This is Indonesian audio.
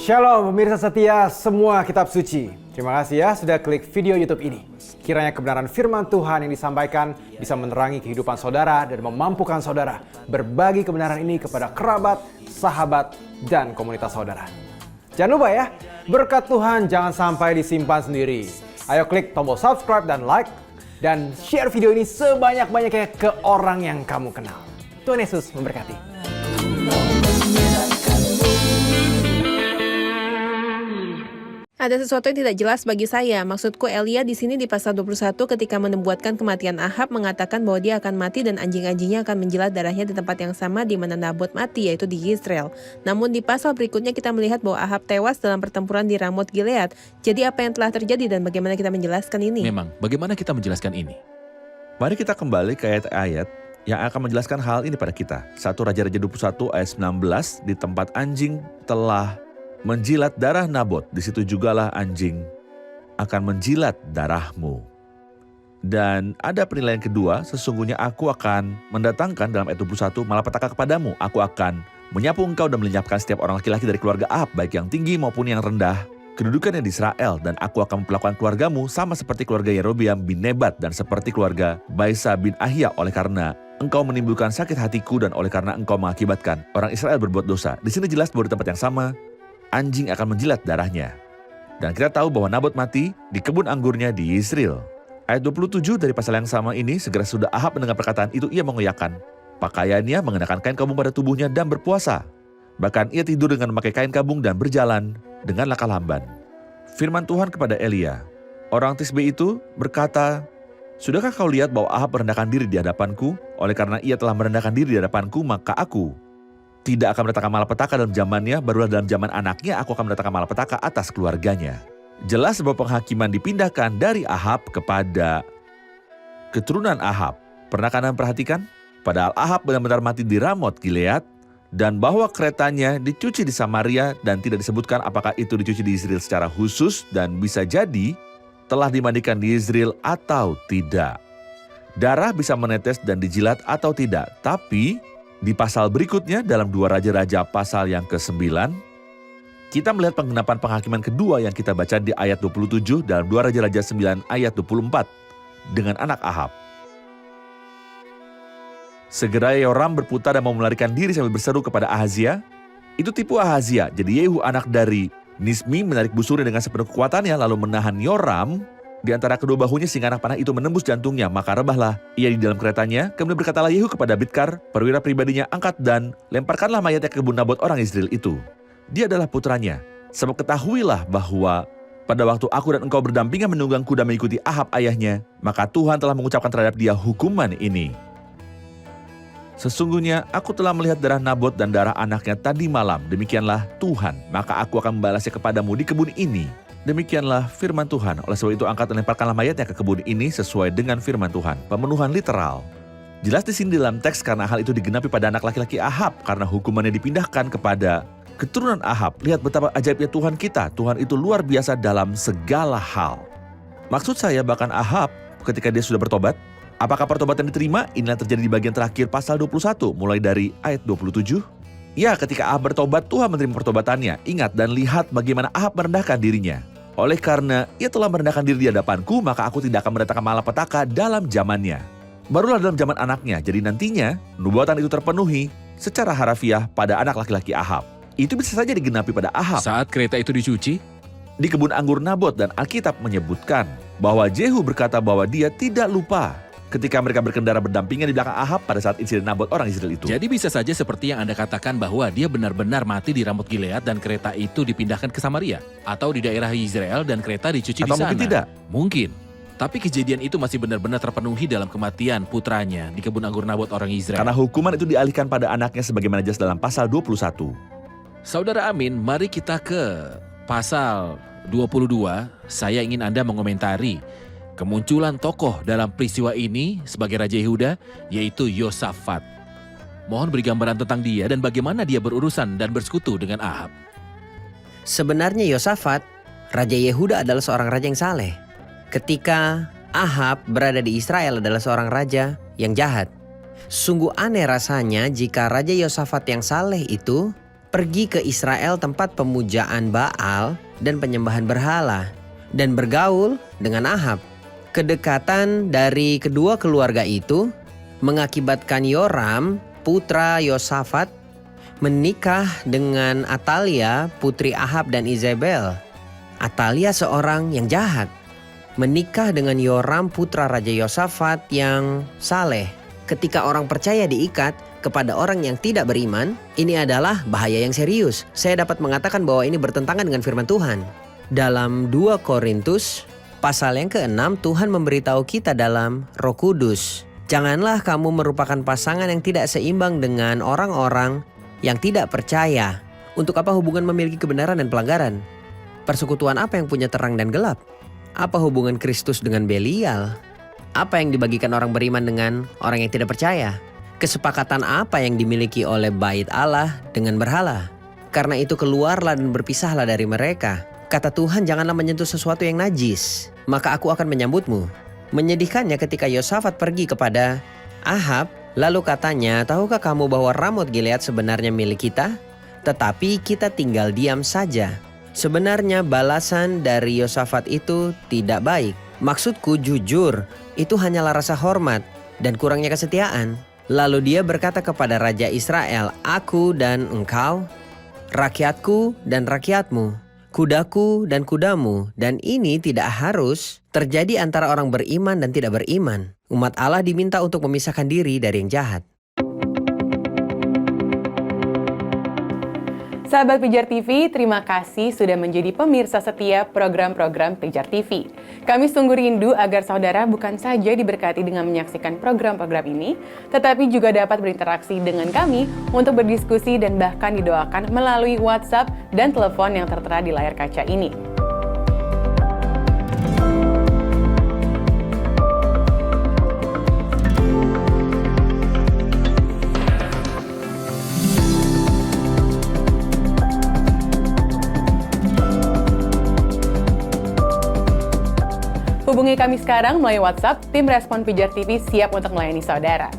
Shalom pemirsa setia semua kitab suci. Terima kasih ya sudah klik video YouTube ini. Kiranya kebenaran firman Tuhan yang disampaikan bisa menerangi kehidupan saudara dan memampukan saudara berbagi kebenaran ini kepada kerabat, sahabat, dan komunitas saudara. Jangan lupa ya, berkat Tuhan jangan sampai disimpan sendiri. Ayo klik tombol subscribe dan like, dan share video ini sebanyak-banyaknya ke orang yang kamu kenal. Tuhan Yesus memberkati. Ada sesuatu yang tidak jelas bagi saya. Maksudku Elia di sini di pasal 21 ketika menubuatkan kematian Ahab mengatakan bahwa dia akan mati dan anjing-anjingnya akan menjilat darahnya di tempat yang sama di mana Nabot mati, yaitu di Yizreel. Namun di pasal berikutnya kita melihat bahwa Ahab tewas dalam pertempuran di Ramoth Gilead. Jadi apa yang telah terjadi dan bagaimana kita menjelaskan ini? Memang, bagaimana kita menjelaskan ini? Mari kita kembali ke ayat-ayat yang akan menjelaskan hal ini pada kita. 1 Raja-Raja 21 ayat 19, di tempat anjing telah menjilat darah Nabot, di situ jugalah anjing akan menjilat darahmu. Dan ada penilaian kedua, sesungguhnya aku akan mendatangkan dalam ayat 21 malapetaka kepadamu. Aku akan menyapu engkau dan melenyapkan setiap orang laki-laki dari keluarga Ahab, baik yang tinggi maupun yang rendah, kedudukannya di Israel. Dan aku akan memperlakukan keluargamu sama seperti keluarga Yerobeam bin Nebat dan seperti keluarga Baisa bin Ahia, oleh karena engkau menimbulkan sakit hatiku dan oleh karena engkau mengakibatkan orang Israel berbuat dosa. Di sini jelas bahwa di tempat yang sama, anjing akan menjilat darahnya. Dan kita tahu bahwa Nabot mati di kebun anggurnya di Yizreel. Ayat 27 dari pasal yang sama ini, segera sudah Ahab mendengar perkataan itu, ia mengoyakkan pakaiannya, mengenakan kain kabung pada tubuhnya dan berpuasa. Bahkan ia tidur dengan memakai kain kabung dan berjalan dengan langkah lamban. Firman Tuhan kepada Elia, orang Tisbe itu berkata, sudahkah kau lihat bahwa Ahab merendahkan diri di hadapanku? Oleh karena ia telah merendahkan diri di hadapanku, maka aku tidak akan mendatangkan malapetaka dalam zamannya, barulah dalam zaman anaknya aku akan mendatangkan malapetaka atas keluarganya. Jelas bahwa penghakiman dipindahkan dari Ahab kepada keturunan Ahab. Pernah kalian perhatikan? Padahal Ahab benar-benar mati di Ramoth Gilead, dan bahwa keretanya dicuci di Samaria, dan tidak disebutkan apakah itu dicuci di Yizreel secara khusus, dan bisa jadi telah dimandikan di Yizreel atau tidak. Darah bisa menetes dan dijilat atau tidak, tapi di pasal berikutnya dalam 2 Raja-Raja pasal yang ke-9, kita melihat penggenapan penghakiman kedua yang kita baca di ayat 27 dalam 2 Raja-Raja 9 ayat 24 dengan anak Ahab. Segera Yoram berputar dan mau melarikan diri sambil berseru kepada Ahazia. Itu tipu Ahazia, jadi Yehu anak dari Nismi menarik busurnya dengan sepenuh kekuatannya lalu menahan Yoram di antara kedua bahunya sehingga anak panah itu menembus jantungnya. Maka rebahlah ia di dalam keretanya. Kemudian berkatalah Yehu kepada Bidkar, perwira pribadinya, angkat dan lemparkanlah mayatnya ke kebun Nabot orang Yizreel itu. Dia adalah putranya. Sebab ketahuilah bahwa pada waktu aku dan engkau berdampingan menunggang kuda mengikuti Ahab ayahnya, maka Tuhan telah mengucapkan terhadap dia hukuman ini. Sesungguhnya aku telah melihat darah Nabot dan darah anaknya tadi malam. Demikianlah Tuhan, maka aku akan membalasnya kepadamu di kebun ini. Demikianlah firman Tuhan. Oleh sebab itu angkat dan lemparkanlah mayatnya ke kebun ini sesuai dengan firman Tuhan. Pemenuhan literal. Jelas di sini dalam teks karena hal itu digenapi pada anak laki-laki Ahab, karena hukumannya dipindahkan kepada keturunan Ahab. Lihat betapa ajaibnya Tuhan kita. Tuhan itu luar biasa dalam segala hal. Maksud saya bahkan Ahab ketika dia sudah bertobat, apakah pertobatan diterima? Inilah terjadi di bagian terakhir pasal 21 mulai dari ayat 27. Ya, ketika Ahab bertobat, Tuhan menerima pertobatannya. Ingat dan lihat bagaimana Ahab merendahkan dirinya. Oleh karena ia telah merendahkan diri di hadapanku, maka aku tidak akan mendatangkan malapetaka dalam zamannya. Barulah dalam zaman anaknya, jadi nantinya nubuatan itu terpenuhi secara harafiah pada anak laki-laki Ahab. Itu bisa saja digenapi pada Ahab. Saat kereta itu dicuci, Di kebun anggur Nabot, dan Alkitab menyebutkan bahwa Jehu berkata bahwa dia tidak lupa ketika mereka berkendara berdampingan di belakang Ahab pada saat insiden Nabot orang Israel itu. jadi bisa saja seperti yang Anda katakan bahwa dia benar-benar mati di Ramoth Gilead dan kereta itu dipindahkan ke Samaria. Atau di daerah Yizreel dan kereta dicuci Atau di sana. mungkin tidak. Mungkin. Tapi kejadian itu masih benar-benar terpenuhi dalam kematian putranya di kebun anggur Nabot orang Israel. Karena hukuman itu dialihkan pada anaknya sebagaimana jelas dalam pasal 21. Saudara Amin, mari kita ke pasal 22. Saya ingin Anda mengomentari kemunculan tokoh dalam peristiwa ini sebagai Raja Yehuda, yaitu Yosafat. Mohon beri gambaran tentang dia dan bagaimana dia berurusan dan bersekutu dengan Ahab. Sebenarnya Yosafat, Raja Yehuda adalah seorang raja yang saleh. Ketika Ahab berada di Israel adalah seorang raja yang jahat. Sungguh aneh rasanya jika Raja Yosafat yang saleh itu pergi ke Israel tempat pemujaan Baal dan penyembahan berhala dan bergaul dengan Ahab. Kedekatan dari kedua keluarga itu mengakibatkan Yoram, putra Yosafat, menikah dengan Atalia, putri Ahab dan Izebel. Atalia seorang yang jahat, menikah dengan Yoram, putra Raja Yosafat yang saleh. Ketika orang percaya diikat kepada orang yang tidak beriman, ini adalah bahaya yang serius. Saya dapat mengatakan bahwa ini bertentangan dengan firman Tuhan. Dalam 2 Korintus pasal yang ke-6, Tuhan memberitahu kita dalam Roh Kudus, janganlah kamu merupakan pasangan yang tidak seimbang dengan orang-orang yang tidak percaya. Untuk apa hubungan memiliki kebenaran dan pelanggaran? Persekutuan apa yang punya terang dan gelap? Apa hubungan Kristus dengan Belial? Apa yang dibagikan orang beriman dengan orang yang tidak percaya? Kesepakatan apa yang dimiliki oleh bait Allah dengan berhala? Karena itu keluarlah dan berpisahlah dari mereka. Kata Tuhan, janganlah menyentuh sesuatu yang najis, maka aku akan menyambutmu. Menyedihkannya ketika Yosafat pergi kepada Ahab, lalu katanya, tahukah kamu bahwa Ramot Gilead sebenarnya milik kita? Tetapi kita tinggal diam saja. Sebenarnya balasan dari Yosafat itu tidak baik. Maksudku jujur, itu hanyalah rasa hormat dan kurangnya kesetiaan. Lalu dia berkata kepada Raja Israel, aku dan engkau, rakyatku dan rakyatmu, kudaku dan kudamu, dan ini tidak harus terjadi antara orang beriman dan tidak beriman. Umat Allah diminta untuk memisahkan diri dari yang jahat. Sahabat Pijar TV, terima kasih sudah menjadi pemirsa setia program-program Pijar TV. Kami sungguh rindu agar saudara bukan saja diberkati dengan menyaksikan program-program ini, tetapi juga dapat berinteraksi dengan kami untuk berdiskusi dan bahkan didoakan melalui WhatsApp dan telepon yang tertera di layar kaca ini. Hubungi kami sekarang melalui WhatsApp, tim Respon Pijar TV siap untuk melayani saudara.